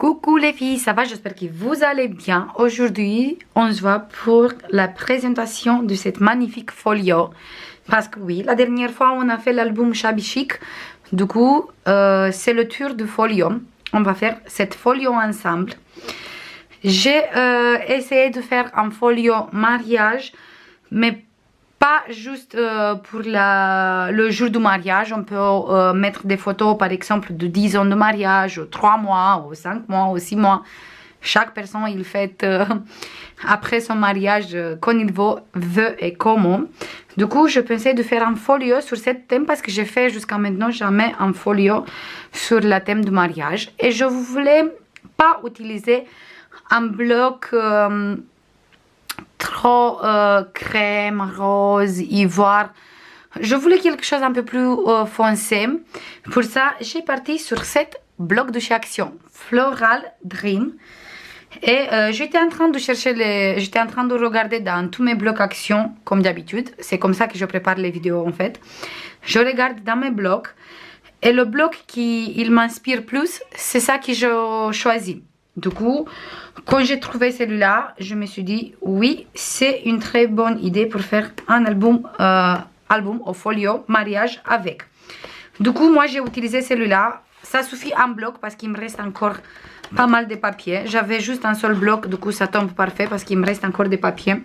Coucou les filles, ça va? J'espère que vous allez bien. Aujourd'hui, on se voit pour la présentation de cette magnifique folio. Parce que oui, la dernière fois, on a fait l'album Shabby Chic. Du coup, c'est le tour de folio. On va faire cette folio ensemble. J'ai essayé de faire un folio mariage, mais pas juste pour le jour du mariage. On peut mettre des photos, par exemple, de 10 ans de mariage, 3 mois, ou 5 mois, ou 6 mois. Chaque personne, il fait après son mariage quand il veut et comment. Du coup, je pensais de faire un folio sur ce thème parce que j'ai fait jusqu'à maintenant jamais un folio sur le thème du mariage. Et je voulais pas utiliser un bloc trop crème, rose, ivoire. Je voulais quelque chose un peu plus foncé. Pour ça, j'ai parti sur 7 blocs de chez Action, Floral Dream. Et j'étais en train de chercher j'étais en train de regarder dans tous mes blocs Action, comme d'habitude. C'est comme ça que je prépare les vidéos en fait. Je regarde dans mes blocs. Et le bloc qui m'inspire plus, c'est ça que je choisis. Du coup, quand j'ai trouvé celui-là, je me suis dit, oui, c'est une très bonne idée pour faire un album au folio mariage avec. Du coup, moi, j'ai utilisé celui-là. Ça suffit un bloc parce qu'il me reste encore pas mal de papier. J'avais juste un seul bloc, du coup, ça tombe parfait parce qu'il me reste encore des papiers.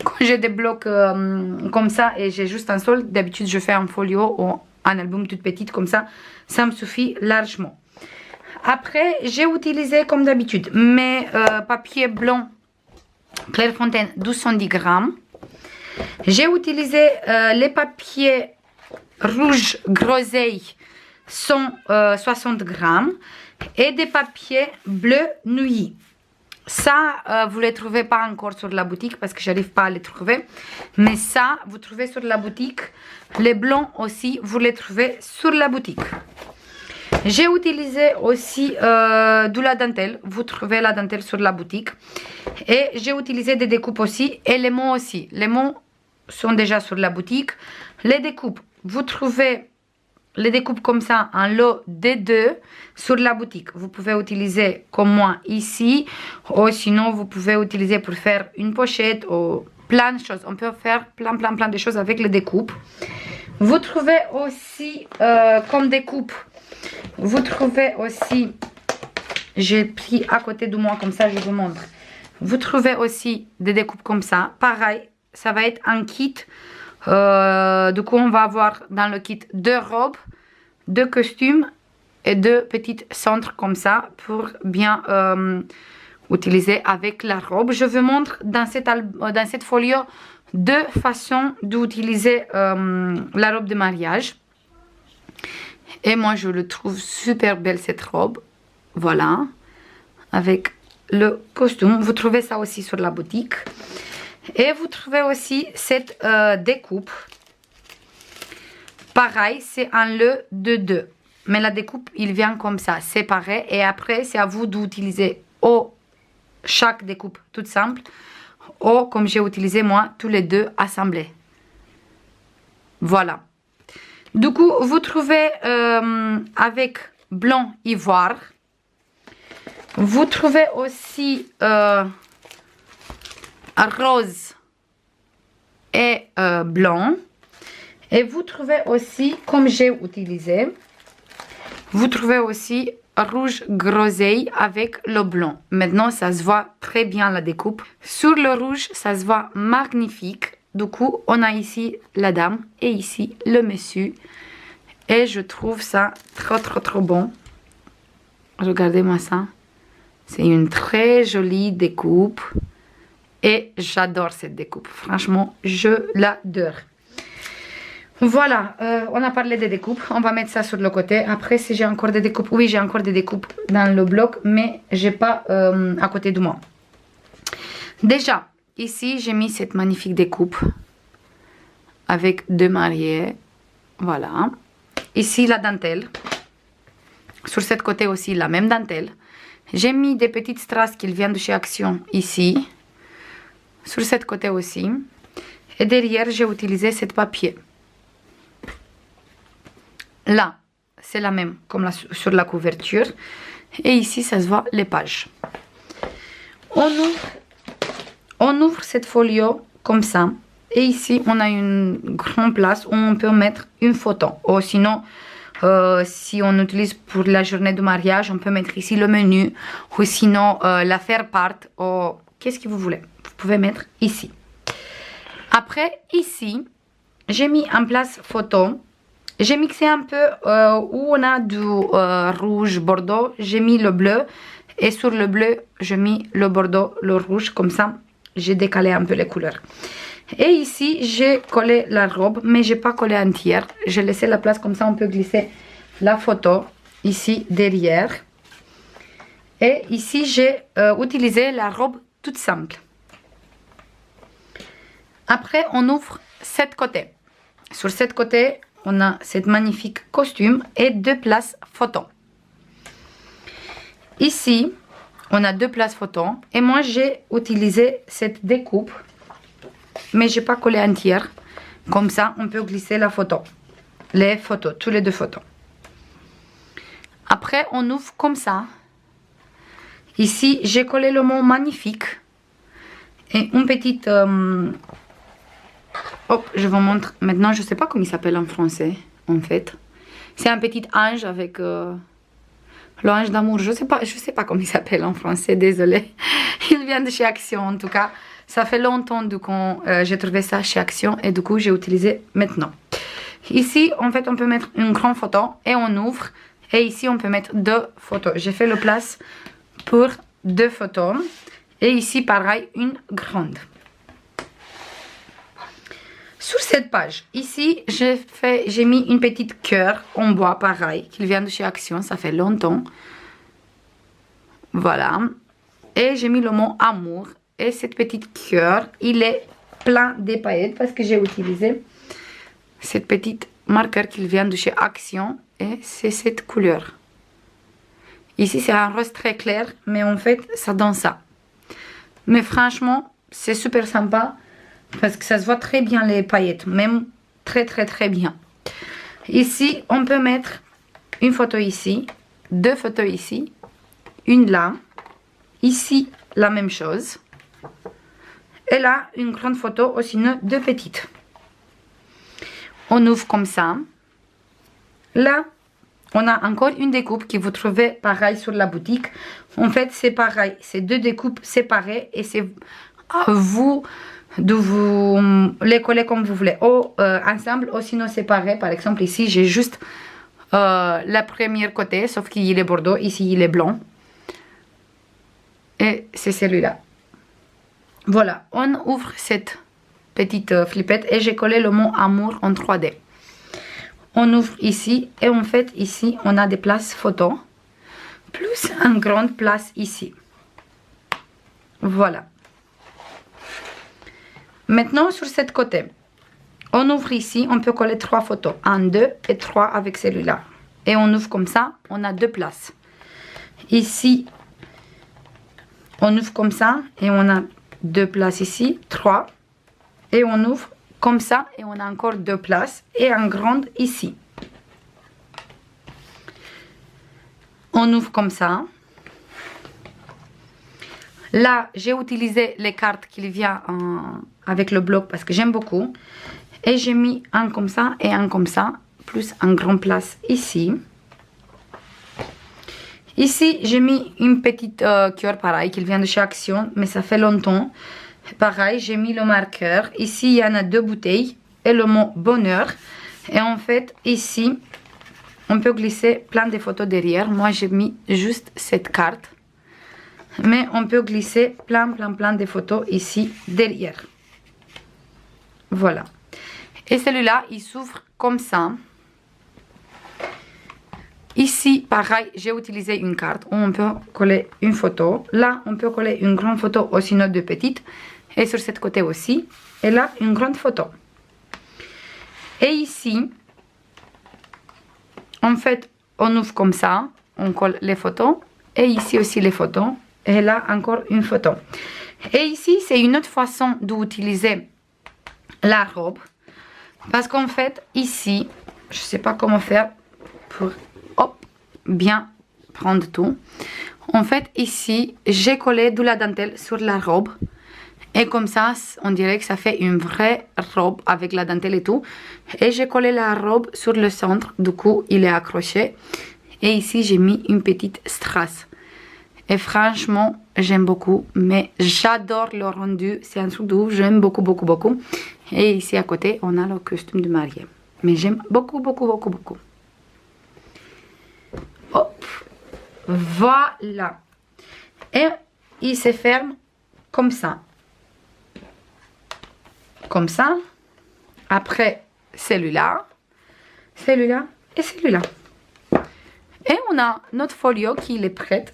Quand j'ai des blocs comme ça et j'ai juste un seul, d'habitude, je fais un folio ou un album toute petite comme ça. Ça me suffit largement. Après, j'ai utilisé comme d'habitude mes papiers blancs Clairefontaine 1210 grammes. J'ai utilisé les papiers rouges groseille 160 grammes et des papiers bleus nuit. Ça, vous ne les trouvez pas encore sur la boutique parce que j'arrive pas à les trouver. Mais ça, vous trouvez sur la boutique. Les blancs aussi, vous les trouvez sur la boutique. J'ai utilisé aussi de la dentelle. Vous trouvez la dentelle sur la boutique. Et j'ai utilisé des découpes aussi. Et les mots aussi. Les mots sont déjà sur la boutique. Les découpes, vous trouvez les découpes comme ça, un lot de 2 sur la boutique. Vous pouvez utiliser comme moi ici. Ou sinon, vous pouvez utiliser pour faire une pochette ou plein de choses. On peut faire plein de choses avec les découpes. Vous trouvez aussi comme découpe. Vous trouvez aussi, j'ai pris à côté de moi comme ça, je vous montre. Vous trouvez aussi des découpes comme ça. Pareil, ça va être un kit. Du coup, on va avoir dans le kit 2 robes, 2 costumes et 2 petites centres comme ça pour bien utiliser avec la robe. Je vous montre dans cette folio 2 façons d'utiliser la robe de mariage. Et moi, je le trouve super belle cette robe. Voilà. Avec le costume. Vous trouvez ça aussi sur la boutique. Et vous trouvez aussi cette découpe. Pareil, c'est un lot de 2. Mais la découpe, il vient comme ça, séparé. Et après, c'est à vous d'utiliser chaque découpe toute simple. Ou comme j'ai utilisé moi, tous les 2 assemblés. Voilà. Du coup, vous trouvez avec blanc ivoire. Vous trouvez aussi rose et blanc. Et vous trouvez aussi, comme j'ai utilisé, vous trouvez aussi rouge groseille avec le blanc. Maintenant, ça se voit très bien la découpe. Sur le rouge, ça se voit magnifique. Du coup, on a ici la dame et ici le monsieur. Et je trouve ça trop bon. Regardez-moi ça. C'est une très jolie découpe. Et j'adore cette découpe. Franchement, je l'adore. Voilà, on a parlé des découpes. On va mettre ça sur le côté. Après, si j'ai encore des découpes. Oui, j'ai encore des découpes dans le bloc. Mais j'ai pas à côté de moi. Déjà, ici, j'ai mis cette magnifique découpe. Avec 2 mariés. Voilà. Ici, la dentelle. Sur ce côté aussi, la même dentelle. J'ai mis des petites strass qui viennent de chez Action ici. Sur ce côté aussi. Et derrière, j'ai utilisé ce papier. Là, c'est la même comme sur la couverture. Et ici, ça se voit les pages. On ouvre cette folio comme ça. Et ici, on a une grande place où on peut mettre une photo. Ou sinon, si on utilise pour la journée de mariage, on peut mettre ici le menu. Ou sinon, l'affaire part. Ou qu'est-ce que vous voulez. Vous pouvez mettre ici. Après, ici, j'ai mis en place photo. J'ai mixé un peu où on a du rouge bordeaux. J'ai mis le bleu. Et sur le bleu, j'ai mis le bordeaux, le rouge. Comme ça, j'ai décalé un peu les couleurs. Et ici, j'ai collé la robe, mais j'ai pas collé entière. J'ai laissé la place, comme ça on peut glisser la photo ici derrière. Et ici, j'ai utilisé la robe toute simple. Après, on ouvre cette côté. Sur cette côté, on a cette magnifique costume et deux places photo. Ici, on a deux places photo. Et moi, j'ai utilisé cette découpe. Mais j'ai pas collé entière. Comme ça, on peut glisser la photo. Les photos, tous les deux photos. Après, on ouvre comme ça. Ici, j'ai collé le mot magnifique. Et une petite... Hop, je vous montre. Maintenant, je sais pas comment il s'appelle en français, en fait. C'est un petit ange avec... l'ange d'amour. Je sais pas comment il s'appelle en français, désolé. Il vient de chez Action, en tout cas. Ça fait longtemps du coup j'ai trouvé ça chez Action et du coup j'ai utilisé maintenant. Ici en fait on peut mettre une grande photo et on ouvre. Et ici on peut mettre deux photos. J'ai fait le place pour deux photos. Et ici pareil une grande. Sur cette page, ici j'ai mis une petite cœur en bois pareil. Qui vient de chez Action, ça fait longtemps. Voilà. Et j'ai mis le mot amour. Et cette petite cœur, il est plein de paillettes parce que j'ai utilisé cette petite marqueur qui vient de chez Action. Et c'est cette couleur. Ici, c'est un rose très clair, mais en fait, ça donne ça. Mais franchement, c'est super sympa parce que ça se voit très bien les paillettes, même très très très bien. Ici, on peut mettre une photo ici, deux photos ici, une là, ici, la même chose. Et là, une grande photo, ou sinon deux petites. On ouvre comme ça. Là, on a encore une découpe que vous trouvez pareil sur la boutique. En fait, c'est pareil. C'est deux découpes séparées et c'est à vous de vous les coller comme vous voulez. Ou ensemble, ou sinon séparés. Par exemple, ici, j'ai juste la première côté, sauf qu'il est bordeaux. Ici, il est blanc. Et c'est celui-là. Voilà, on ouvre cette petite flippette et j'ai collé le mot amour en 3D. On ouvre ici et en fait ici on a des places photos plus une grande place ici. Voilà. Maintenant sur cette côté, on ouvre ici, on peut coller 3 photos. 1, 2 et 3 avec celui-là. Et on ouvre comme ça, on a 2 places. Ici, on ouvre comme ça et on a 2 places ici, 3. Et on ouvre comme ça et on a encore 2 places et un grande ici. On ouvre comme ça. Là, j'ai utilisé les cartes qui viennent avec le bloc parce que j'aime beaucoup. Et j'ai mis un comme ça et un comme ça, plus un grand place ici. Ici, j'ai mis une petite cœur pareil qui vient de chez Action, mais ça fait longtemps. Pareil, j'ai mis le marqueur. Ici, il y en a 2 bouteilles et le mot bonheur. Et en fait, ici, on peut glisser plein de photos derrière. Moi, j'ai mis juste cette carte. Mais on peut glisser plein de photos ici derrière. Voilà. Et celui-là, il s'ouvre comme ça. Ici, pareil, j'ai utilisé une carte où on peut coller une photo. Là, on peut coller une grande photo ou sinon 2 petites. Et sur cette côté aussi. Et là, une grande photo. Et ici, en fait, on ouvre comme ça. On colle les photos. Et ici aussi les photos. Et là, encore une photo. Et ici, c'est une autre façon d'utiliser la robe. Parce qu'en fait, ici, je ne sais pas comment faire pour bien prendre tout. En fait, ici, j'ai collé de la dentelle sur la robe. Et comme ça, on dirait que ça fait une vraie robe avec la dentelle et tout. Et j'ai collé la robe sur le centre. Du coup, il est accroché. Et ici, j'ai mis une petite strass. Et franchement, j'aime beaucoup. Mais j'adore le rendu. C'est un truc de ouf. J'aime beaucoup, beaucoup, beaucoup. Et ici, à côté, on a le costume de mariée. Mais j'aime beaucoup, beaucoup, beaucoup, beaucoup. Hop. Voilà. Et il se ferme comme ça. Comme ça. Après, celui-là. Celui-là et celui-là. Et on a notre folio qui est prêt.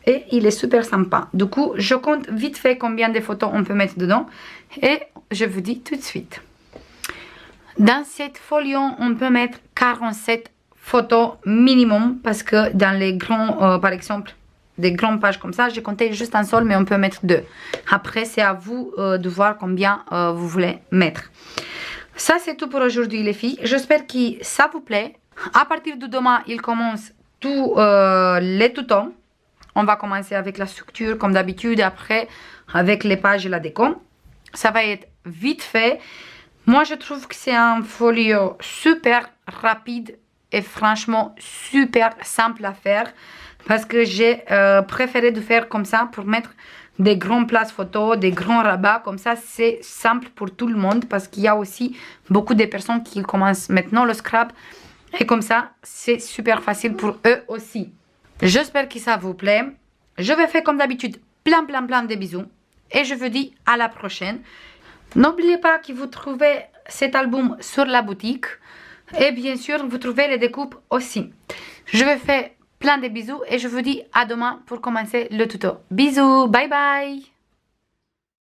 Et il est super sympa. Du coup, je compte vite fait combien de photos on peut mettre dedans. Et je vous dis tout de suite. Dans cette folio, on peut mettre 47 photos minimum. Parce que dans les grands, par exemple, des grandes pages comme ça, j'ai compté juste un seul, mais on peut mettre 2. Après, c'est à vous de voir combien vous voulez mettre. Ça, c'est tout pour aujourd'hui, les filles. J'espère que ça vous plaît. À partir de demain, il commence tous les tutos. On va commencer avec la structure, comme d'habitude. Après, avec les pages et la déco. Ça va être vite fait. Moi, je trouve que c'est un folio super rapide et franchement super simple à faire. Parce que j'ai préféré de faire comme ça pour mettre des grandes places photos, des grands rabats. Comme ça, c'est simple pour tout le monde. Parce qu'il y a aussi beaucoup de personnes qui commencent maintenant le scrap. Et comme ça, c'est super facile pour eux aussi. J'espère que ça vous plaît. Je vais faire comme d'habitude plein de bisous. Et je vous dis à la prochaine. N'oubliez pas que vous trouvez cet album sur la boutique. Et bien sûr, vous trouvez les découpes aussi. Je vais faire plein de bisous et je vous dis à demain pour commencer le tuto. Bisous, bye bye!